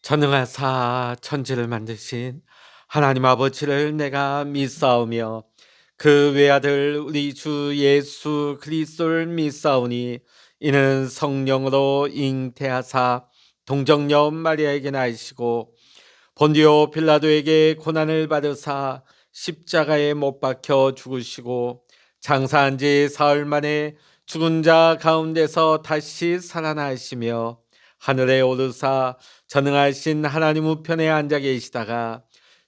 전능하사 천지를 만드신 하나님 아버지를 내가 믿사오며 그 외아들 우리 주 예수 그리스도를 믿사오니 이는 성령으로 잉태하사 동정녀 마리아에게 나시고 본디오 빌라도에게 고난을 받으사 십자가에 못 박혀 죽으시고 장사한 지 사흘 만에 죽은 자 가운데서 다시 살아나시며 하늘에 오르사 전능하신 하나님 우편에 앉아 계시다가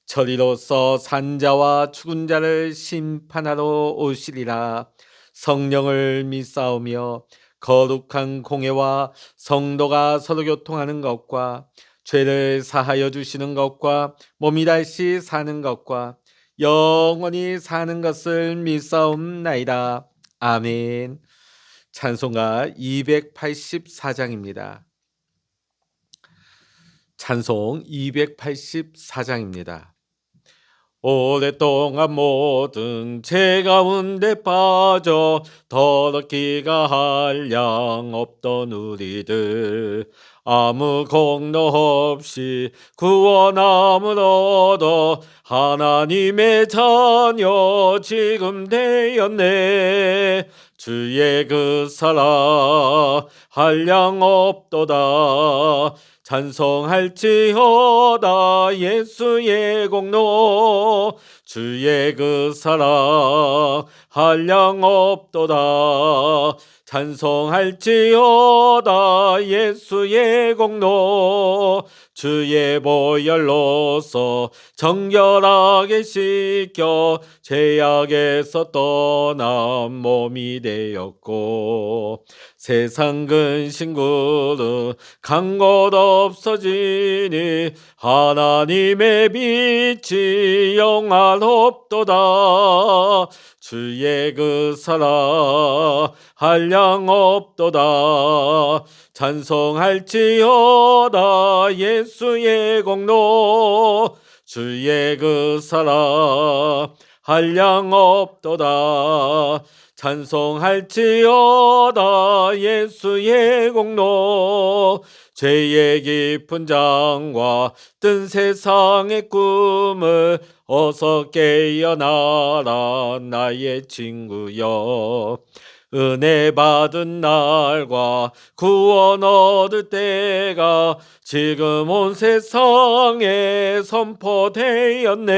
저리로서 산자와 죽은 자를 심판하러 오시리라. 성령을 믿사오며 거룩한 공회와 성도가 서로 교통하는 것과 죄를 사하여 주시는 것과 몸이 다시 사는 것과 영원히 사는 것을 믿사옵나이다. 아멘. 찬송가 284장입니다. 찬송 284장입니다. 오랫동안 모든 죄 가운데 빠져 더럽기가 한량 없던 우리들 아무 공로 없이 구원함을 얻어 하나님의 자녀 지금 되었네. 주의 그 사랑 한량 없도다. 찬송할지어다 예수의 공로 주의 그 사랑 한량 없도다. 찬송할지어다 예수의 공로 주의 보혈로서 정결하게 씻겨 죄악에서 떠난 몸이 되었고 세상 근심구는 간 곳 없어지니 하나님의 빛이 영원없도다. 주의 그 사랑 한량 없도다. 찬송할지어다 예수의 공로 주의 그 사랑 한량 없도다. 찬송할지어다 예수의 공로 죄의 깊은 장과 뜬 세상의 꿈을 어서 깨어나라 나의 친구여. 은혜 받은 날과 구원 얻을 때가 지금 온 세상에 선포되었네.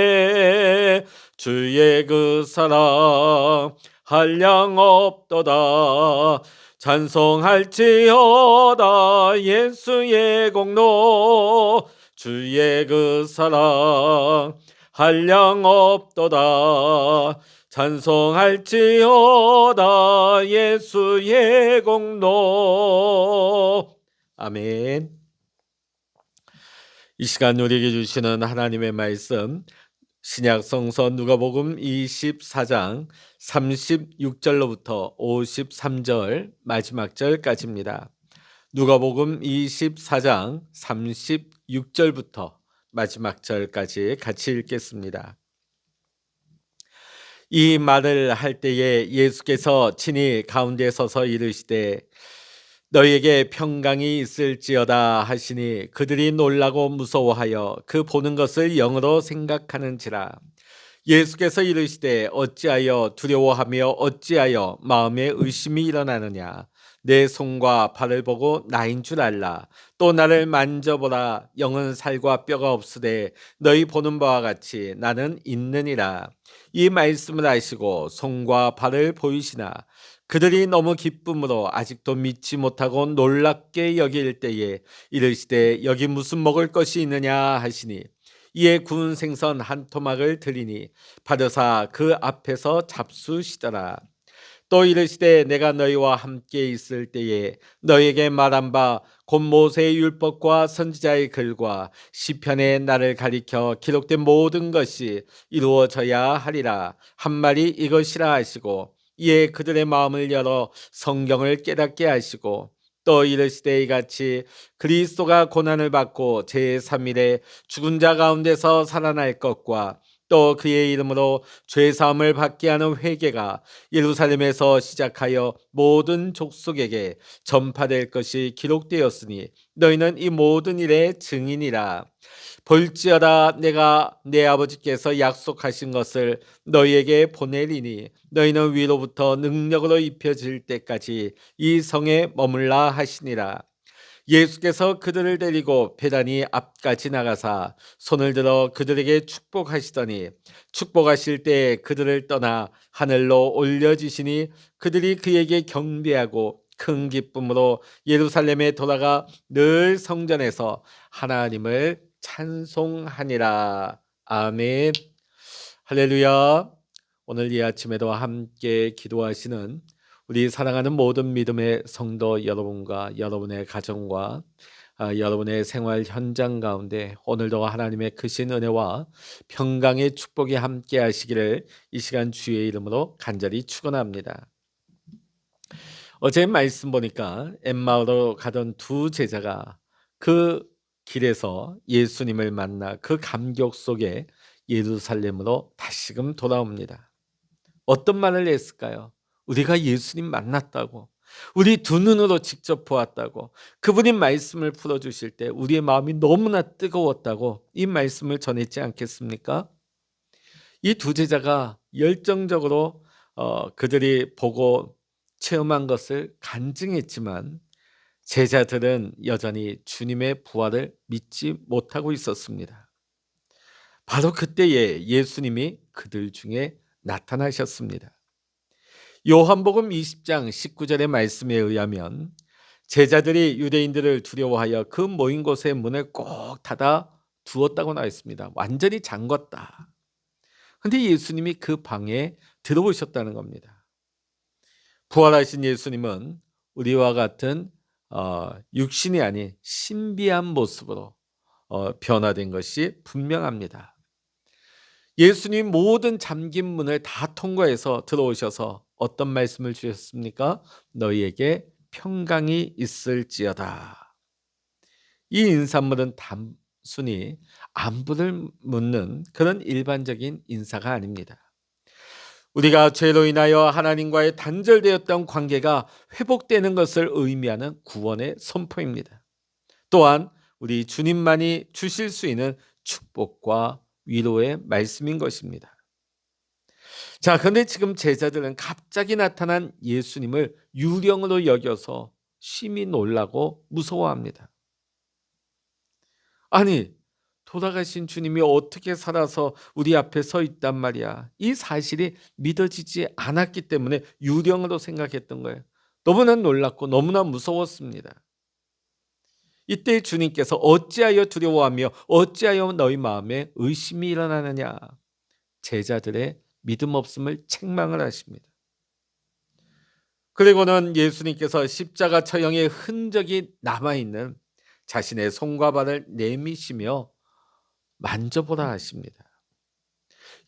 주의 그 사랑 한량 없도다. 찬송할지어다 예수의 공로 주의 그 사랑 한량 없도다. 찬송할지어다 예수의 공로. 아멘. 이 시간 우리에게 주시는 하나님의 말씀 신약 성서 누가복음 24장 36절로부터 53절 마지막 절까지입니다. 누가복음 24장 36절부터 마지막 절까지 같이 읽겠습니다. 이 말을 할 때에 예수께서 친히 가운데 서서 이르시되 너희에게 평강이 있을지어다 하시니 그들이 놀라고 무서워하여 그 보는 것을 영으로 생각하는지라. 예수께서 이르시되 어찌하여 두려워하며 어찌하여 마음에 의심이 일어나느냐. 내 손과 발을 보고 나인 줄 알라. 또 나를 만져보라. 영은 살과 뼈가 없으되 너희 보는 바와 같이 나는 있느니라. 이 말씀을 하시고 손과 발을 보이시나 그들이 너무 기쁨으로 아직도 믿지 못하고 놀랍게 여길 때에 이르시되 여기 무슨 먹을 것이 있느냐 하시니 이에 구운 생선 한 토막을 드리니 받으사 그 앞에서 잡수시더라. 또 이르시되 내가 너희와 함께 있을 때에 너희에게 말한 바 곧 모세의 율법과 선지자의 글과 시편에 나를 가리켜 기록된 모든 것이 이루어져야 하리라 한 말이 이것이라 하시고 이에 그들의 마음을 열어 성경을 깨닫게 하시고 또 이르시되 이같이 그리스도가 고난을 받고 제3일에 죽은 자 가운데서 살아날 것과 또 그의 이름으로 죄 사함을 받게 하는 회개가 예루살렘에서 시작하여 모든 족속에게 전파될 것이 기록되었으니 너희는 이 모든 일의 증인이라. 볼지어다 내가 내 아버지께서 약속하신 것을 너희에게 보내리니 너희는 위로부터 능력으로 입혀질 때까지 이 성에 머물라 하시니라. 예수께서 그들을 데리고 베다니 앞까지 나가사 손을 들어 그들에게 축복하시더니 축복하실 때 그들을 떠나 하늘로 올려지시니 그들이 그에게 경배하고 큰 기쁨으로 예루살렘에 돌아가 늘 성전에서 하나님을 찬송하니라. 아멘. 할렐루야. 오늘 이 아침에도 함께 기도하시는 우리 사랑하는 모든 믿음의 성도 여러분과 여러분의 가정과 여러분의 생활 현장 가운데 오늘도 하나님의 크신 은혜와 평강의 축복이 함께 하시기를 이 시간 주의 이름으로 간절히 축원합니다. 어제 말씀 보니까 엠마오로 가던 두 제자가 그 길에서 예수님을 만나 그 감격 속에 예루살렘으로 다시금 돌아옵니다. 어떤 말을 했을까요? 우리가 예수님 만났다고, 우리 두 눈으로 직접 보았다고, 그분이 말씀을 풀어주실 때 우리의 마음이 너무나 뜨거웠다고 이 말씀을 전했지 않겠습니까? 이 두 제자가 열정적으로 그들이 보고 체험한 것을 간증했지만 제자들은 여전히 주님의 부활을 믿지 못하고 있었습니다. 바로 그때에 예수님이 그들 중에 나타나셨습니다. 요한복음 20장 19절의 말씀에 의하면 제자들이 유대인들을 두려워하여 그 모인 곳의 문을 꼭 닫아 두었다고 나와 있습니다. 완전히 잠궜다. 그런데 예수님이 그 방에 들어오셨다는 겁니다. 부활하신 예수님은 우리와 같은 육신이 아닌 신비한 모습으로 변화된 것이 분명합니다. 예수님 모든 잠긴 문을 다 통과해서 들어오셔서 어떤 말씀을 주셨습니까? 너희에게 평강이 있을지어다. 이 인사말은 단순히 안부를 묻는 그런 일반적인 인사가 아닙니다. 우리가 죄로 인하여 하나님과의 단절되었던 관계가 회복되는 것을 의미하는 구원의 선포입니다. 또한 우리 주님만이 주실 수 있는 축복과 위로의 말씀인 것입니다. 자, 그런데 지금 제자들은 갑자기 나타난 예수님을 유령으로 여겨서 심히 놀라고 무서워합니다. 아니, 돌아가신 주님이 어떻게 살아서 우리 앞에 서 있단 말이야. 이 사실이 믿어지지 않았기 때문에 유령으로 생각했던 거예요. 너무나 놀랐고 너무나 무서웠습니다. 이때 주님께서 어찌하여 두려워하며 어찌하여 너희 마음에 의심이 일어나느냐. 제자들의 믿음 없음을 책망을 하십니다. 그리고는 예수님께서 십자가 처형의 흔적이 남아있는 자신의 손과 발을 내미시며 만져보라 하십니다.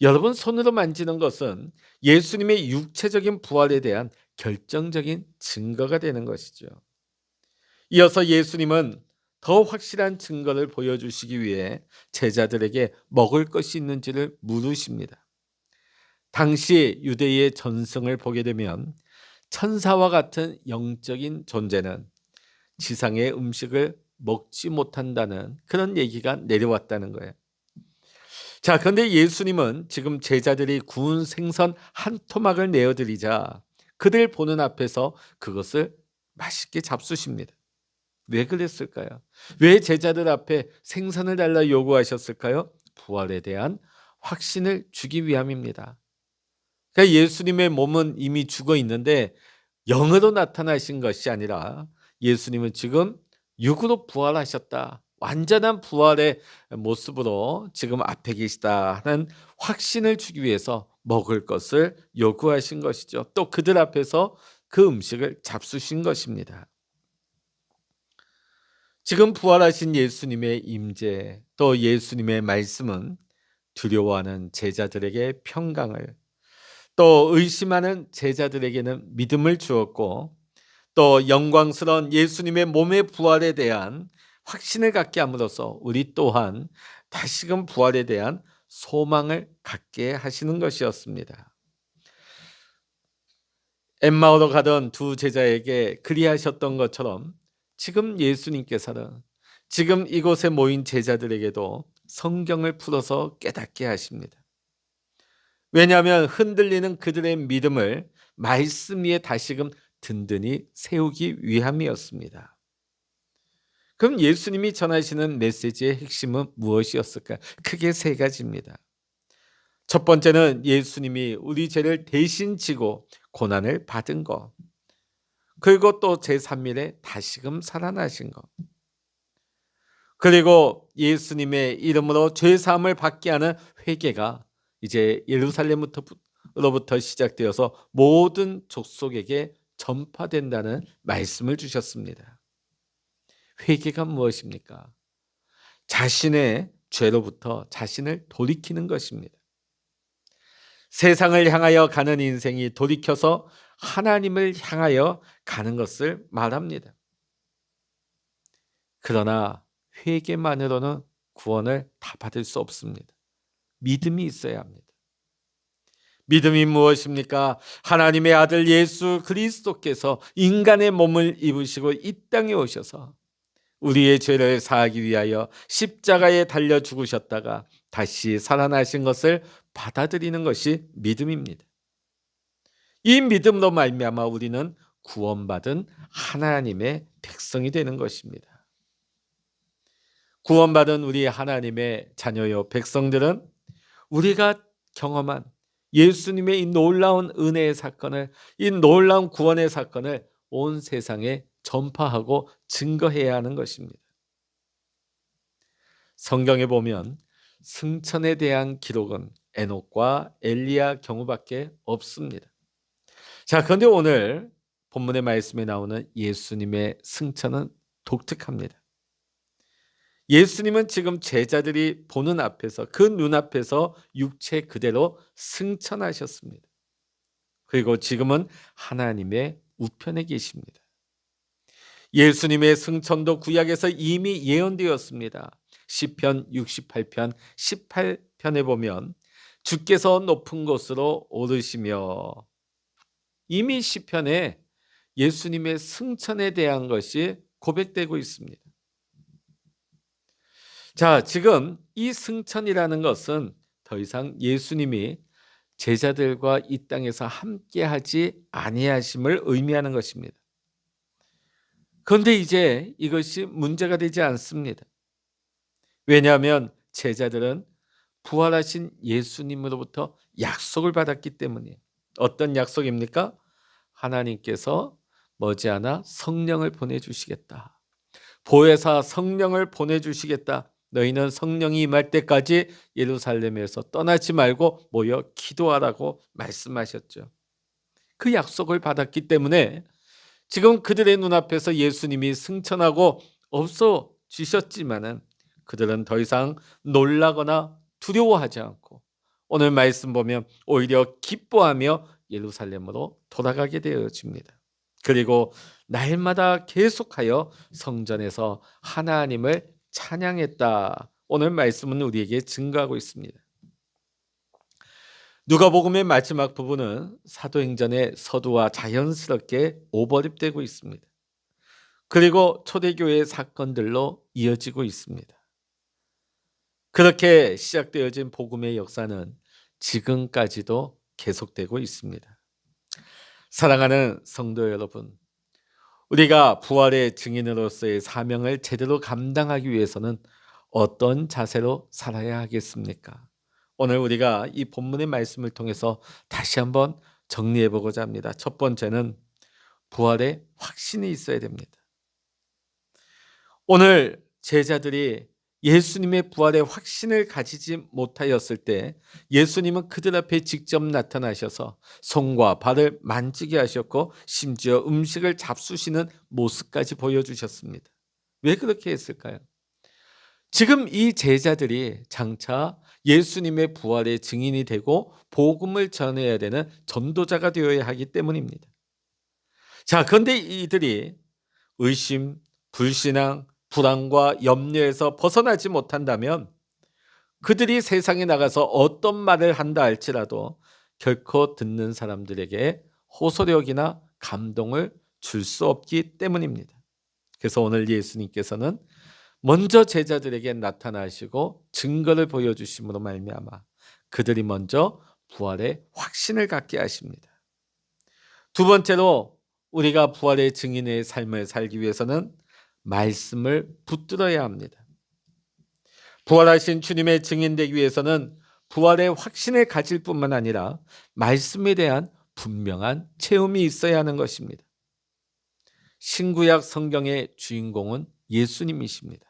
여러분, 손으로 만지는 것은 예수님의 육체적인 부활에 대한 결정적인 증거가 되는 것이죠. 이어서 예수님은 더 확실한 증거를 보여주시기 위해 제자들에게 먹을 것이 있는지를 물으십니다. 당시 유대의 전승을 보게 되면 천사와 같은 영적인 존재는 지상의 음식을 먹지 못한다는 그런 얘기가 내려왔다는 거예요. 자, 그런데 예수님은 지금 제자들이 구운 생선 한 토막을 내어드리자 그들 보는 앞에서 그것을 맛있게 잡수십니다. 왜 그랬을까요? 왜 제자들 앞에 생선을 달라 요구하셨을까요? 부활에 대한 확신을 주기 위함입니다. 그러니까 예수님의 몸은 이미 죽어 있는데 영으로 나타나신 것이 아니라 예수님은 지금 육으로 부활하셨다. 완전한 부활의 모습으로 지금 앞에 계시다 하는 확신을 주기 위해서 먹을 것을 요구하신 것이죠. 또 그들 앞에서 그 음식을 잡수신 것입니다. 지금 부활하신 예수님의 임재, 또 예수님의 말씀은 두려워하는 제자들에게 평강을, 또 의심하는 제자들에게는 믿음을 주었고, 또 영광스러운 예수님의 몸의 부활에 대한 확신을 갖게 함으로써 우리 또한 다시금 부활에 대한 소망을 갖게 하시는 것이었습니다. 엠마오로 가던 두 제자에게 그리하셨던 것처럼 지금 예수님께서는 지금 이곳에 모인 제자들에게도 성경을 풀어서 깨닫게 하십니다. 왜냐하면 흔들리는 그들의 믿음을 말씀 위에 다시금 든든히 세우기 위함이었습니다. 그럼 예수님이 전하시는 메시지의 핵심은 무엇이었을까요? 크게 세 가지입니다. 첫 번째는 예수님이 우리 죄를 대신 지고 고난을 받은 것. 그리고 또 제3일에 다시금 살아나신 것. 그리고 예수님의 이름으로 죄사함을 받게 하는 회개가 이제 예루살렘으로부터 시작되어서 모든 족속에게 전파된다는 말씀을 주셨습니다. 회개가 무엇입니까? 자신의 죄로부터 자신을 돌이키는 것입니다. 세상을 향하여 가는 인생이 돌이켜서 하나님을 향하여 가는 것을 말합니다. 그러나 회개만으로는 구원을 다 받을 수 없습니다. 믿음이 있어야 합니다. 믿음이 무엇입니까? 하나님의 아들 예수 그리스도께서 인간의 몸을 입으시고 이 땅에 오셔서 우리의 죄를 사하기 위하여 십자가에 달려 죽으셨다가 다시 살아나신 것을 받아들이는 것이 믿음입니다. 이 믿음으로 말미암아 우리는 구원받은 하나님의 백성이 되는 것입니다. 구원받은 우리 하나님의 자녀요 백성들은 우리가 경험한 예수님의 이 놀라운 은혜의 사건을, 이 놀라운 구원의 사건을 온 세상에 전파하고 증거해야 하는 것입니다. 성경에 보면 승천에 대한 기록은 에녹과 엘리야 경우밖에 없습니다. 자, 그런데 오늘 본문의 말씀에 나오는 예수님의 승천은 독특합니다. 예수님은 지금 제자들이 보는 앞에서 그 눈앞에서 육체 그대로 승천하셨습니다. 그리고 지금은 하나님의 우편에 계십니다. 예수님의 승천도 구약에서 이미 예언되었습니다. 시편 68편 18편에 보면 주께서 높은 곳으로 오르시며, 이미 시편에 예수님의 승천에 대한 것이 고백되고 있습니다. 자, 지금 이 승천이라는 것은 더 이상 예수님이 제자들과 이 땅에서 함께하지 아니하심을 의미하는 것입니다. 그런데 이제 이것이 문제가 되지 않습니다. 왜냐하면 제자들은 부활하신 예수님으로부터 약속을 받았기 때문이에요. 어떤 약속입니까? 하나님께서 머지않아 성령을 보내주시겠다. 보혜사 성령을 보내주시겠다. 너희는 성령이 임할 때까지 예루살렘에서 떠나지 말고 모여 기도하라고 말씀하셨죠. 그 약속을 받았기 때문에 지금 그들의 눈앞에서 예수님이 승천하고 없어지셨지만은 그들은 더 이상 놀라거나 두려워하지 않고 오늘 말씀 보면 오히려 기뻐하며 예루살렘으로 돌아가게 되어집니다. 그리고 날마다 계속하여 성전에서 하나님을 찬양했다. 오늘 말씀은 우리에게 증거하고 있습니다. 누가복음의 마지막 부분은 사도행전의 서두와 자연스럽게 오버랩되고 있습니다. 그리고 초대교회의 사건들로 이어지고 있습니다. 그렇게 시작되어진 복음의 역사는 지금까지도 계속되고 있습니다. 사랑하는 성도 여러분, 우리가 부활의 증인으로서의 사명을 제대로 감당하기 위해서는 어떤 자세로 살아야 하겠습니까? 오늘 우리가 이 본문의 말씀을 통해서 다시 한번 정리해 보고자 합니다. 첫 번째는 부활의 확신이 있어야 됩니다. 오늘 제자들이 예수님의 부활의 확신을 가지지 못하였을 때 예수님은 그들 앞에 직접 나타나셔서 손과 발을 만지게 하셨고 심지어 음식을 잡수시는 모습까지 보여주셨습니다. 왜 그렇게 했을까요? 지금 이 제자들이 장차 예수님의 부활의 증인이 되고 복음을 전해야 되는 전도자가 되어야 하기 때문입니다. 자, 그런데 이들이 의심, 불신앙, 불안과 염려에서 벗어나지 못한다면 그들이 세상에 나가서 어떤 말을 한다 할지라도 결코 듣는 사람들에게 호소력이나 감동을 줄 수 없기 때문입니다. 그래서 오늘 예수님께서는 먼저 제자들에게 나타나시고 증거를 보여주심으로 말미암아 그들이 먼저 부활의 확신을 갖게 하십니다. 두 번째로 우리가 부활의 증인의 삶을 살기 위해서는 말씀을 붙들어야 합니다. 부활하신 주님의 증인되기 위해서는 부활의 확신을 가질 뿐만 아니라 말씀에 대한 분명한 체험이 있어야 하는 것입니다. 신구약 성경의 주인공은 예수님이십니다.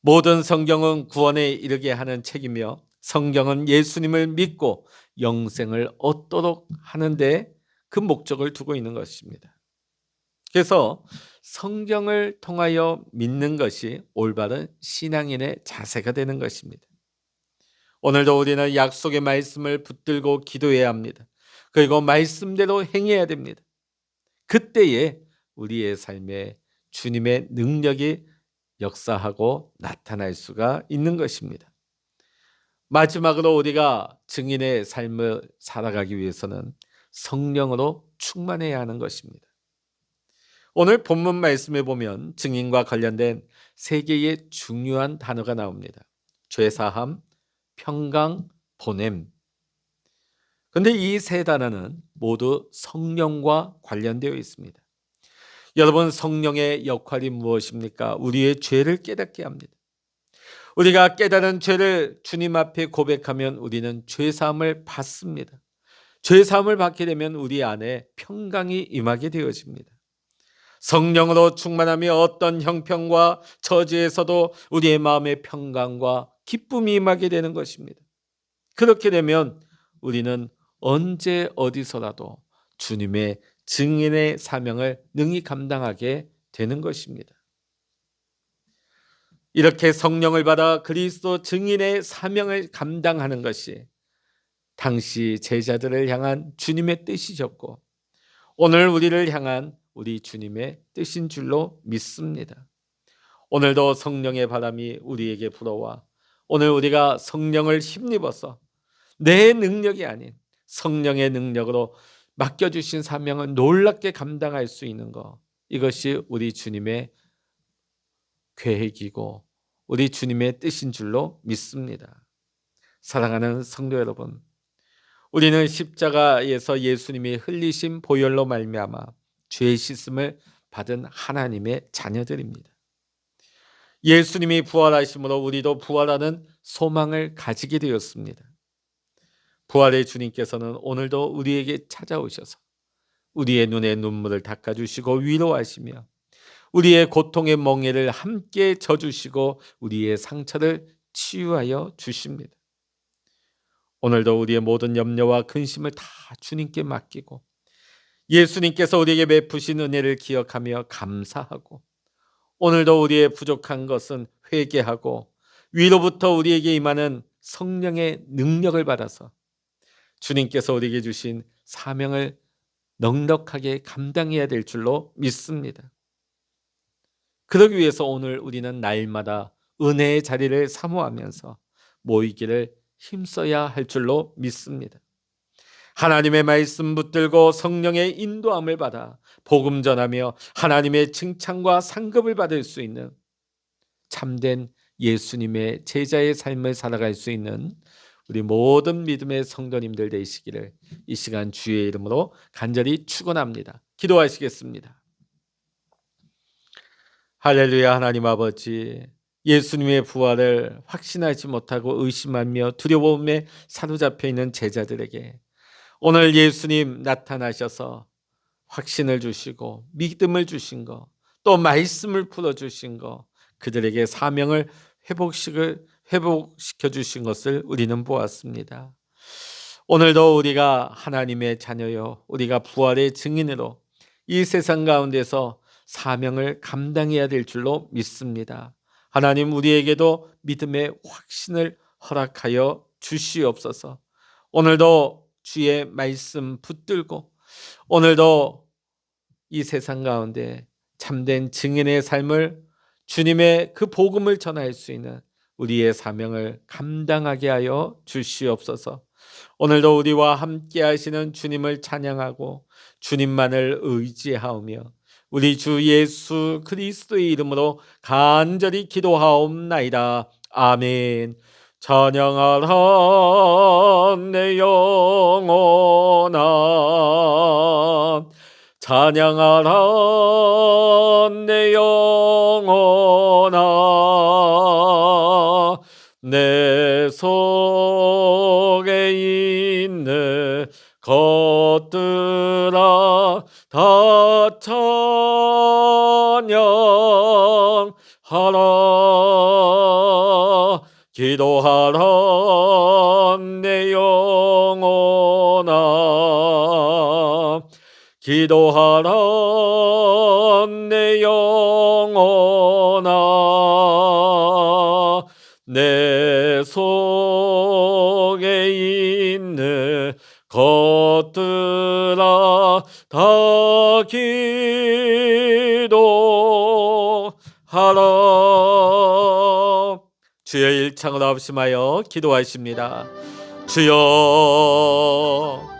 모든 성경은 구원에 이르게 하는 책이며 성경은 예수님을 믿고 영생을 얻도록 하는데 그 목적을 두고 있는 것입니다. 그래서 성경을 통하여 믿는 것이 올바른 신앙인의 자세가 되는 것입니다. 오늘도 우리는 약속의 말씀을 붙들고 기도해야 합니다. 그리고 말씀대로 행해야 됩니다. 그때에 우리의 삶에 주님의 능력이 역사하고 나타날 수가 있는 것입니다. 마지막으로 우리가 증인의 삶을 살아가기 위해서는 성령으로 충만해야 하는 것입니다. 오늘 본문 말씀에 보면 증인과 관련된 세 개의 중요한 단어가 나옵니다. 죄사함, 평강, 보냄. 그런데 이 세 단어는 모두 성령과 관련되어 있습니다. 여러분, 성령의 역할이 무엇입니까? 우리의 죄를 깨닫게 합니다. 우리가 깨달은 죄를 주님 앞에 고백하면 우리는 죄사함을 받습니다. 죄사함을 받게 되면 우리 안에 평강이 임하게 되어집니다. 성령으로 충만하며 어떤 형편과 처지에서도 우리의 마음에 평강과 기쁨이 임하게 되는 것입니다. 그렇게 되면 우리는 언제 어디서라도 주님의 증인의 사명을 능히 감당하게 되는 것입니다. 이렇게 성령을 받아 그리스도 증인의 사명을 감당하는 것이 당시 제자들을 향한 주님의 뜻이셨고 오늘 우리를 향한 우리 주님의 뜻인 줄로 믿습니다. 오늘도 성령의 바람이 우리에게 불어와 오늘 우리가 성령을 힘입어서 내 능력이 아닌 성령의 능력으로 맡겨주신 사명을 놀랍게 감당할 수 있는 것, 이것이 우리 주님의 계획이고 우리 주님의 뜻인 줄로 믿습니다. 사랑하는 성도 여러분, 우리는 십자가에서 예수님이 흘리신 보혈로 말미암아 죄 씻음을 받은 하나님의 자녀들입니다. 예수님이 부활하심으로 우리도 부활하는 소망을 가지게 되었습니다. 부활의 주님께서는 오늘도 우리에게 찾아오셔서 우리의 눈에 눈물을 닦아주시고 위로하시며 우리의 고통의 멍에를 함께 져주시고 우리의 상처를 치유하여 주십니다. 오늘도 우리의 모든 염려와 근심을 다 주님께 맡기고 예수님께서 우리에게 베푸신 은혜를 기억하며 감사하고 오늘도 우리의 부족한 것은 회개하고 위로부터 우리에게 임하는 성령의 능력을 받아서 주님께서 우리에게 주신 사명을 넉넉하게 감당해야 될 줄로 믿습니다. 그러기 위해서 오늘 우리는 날마다 은혜의 자리를 사모하면서 모이기를 힘써야 할 줄로 믿습니다. 하나님의 말씀 붙들고 성령의 인도함을 받아 복음 전하며 하나님의 칭찬과 상급을 받을 수 있는 참된 예수님의 제자의 삶을 살아갈 수 있는 우리 모든 믿음의 성도님들 되시기를 이 시간 주의 이름으로 간절히 축원합니다. 기도하시겠습니다. 할렐루야. 하나님 아버지, 예수님의 부활을 확신하지 못하고 의심하며 두려움에 사로잡혀 있는 제자들에게 오늘 예수님 나타나셔서 확신을 주시고 믿음을 주신 거, 또 말씀을 풀어주신 거, 그들에게 사명을 회복시켜 주신 것을 우리는 보았습니다. 오늘도 우리가 하나님의 자녀요, 우리가 부활의 증인으로 이 세상 가운데서 사명을 감당해야 될 줄로 믿습니다. 하나님, 우리에게도 믿음의 확신을 허락하여 주시옵소서. 오늘도 주의 말씀 붙들고 오늘도 이 세상 가운데 참된 증인의 삶을 주님의 그 복음을 전할 수 있는 우리의 사명을 감당하게 하여 주시옵소서. 오늘도 우리와 함께 하시는 주님을 찬양하고 주님만을 의지하오며 우리 주 예수 그리스도의 이름으로 간절히 기도하옵나이다. 아멘. 찬양하라 내 영혼아, 찬양하라 내 영혼아, 내 속에 있는 것들아 다 찬양하라. 기도하라 내 영혼아, 기도하라 내 영혼아, 내 속에 있는 것들아 다 기도하라. 주여 일창을 합심하여 기도하십니다. 주여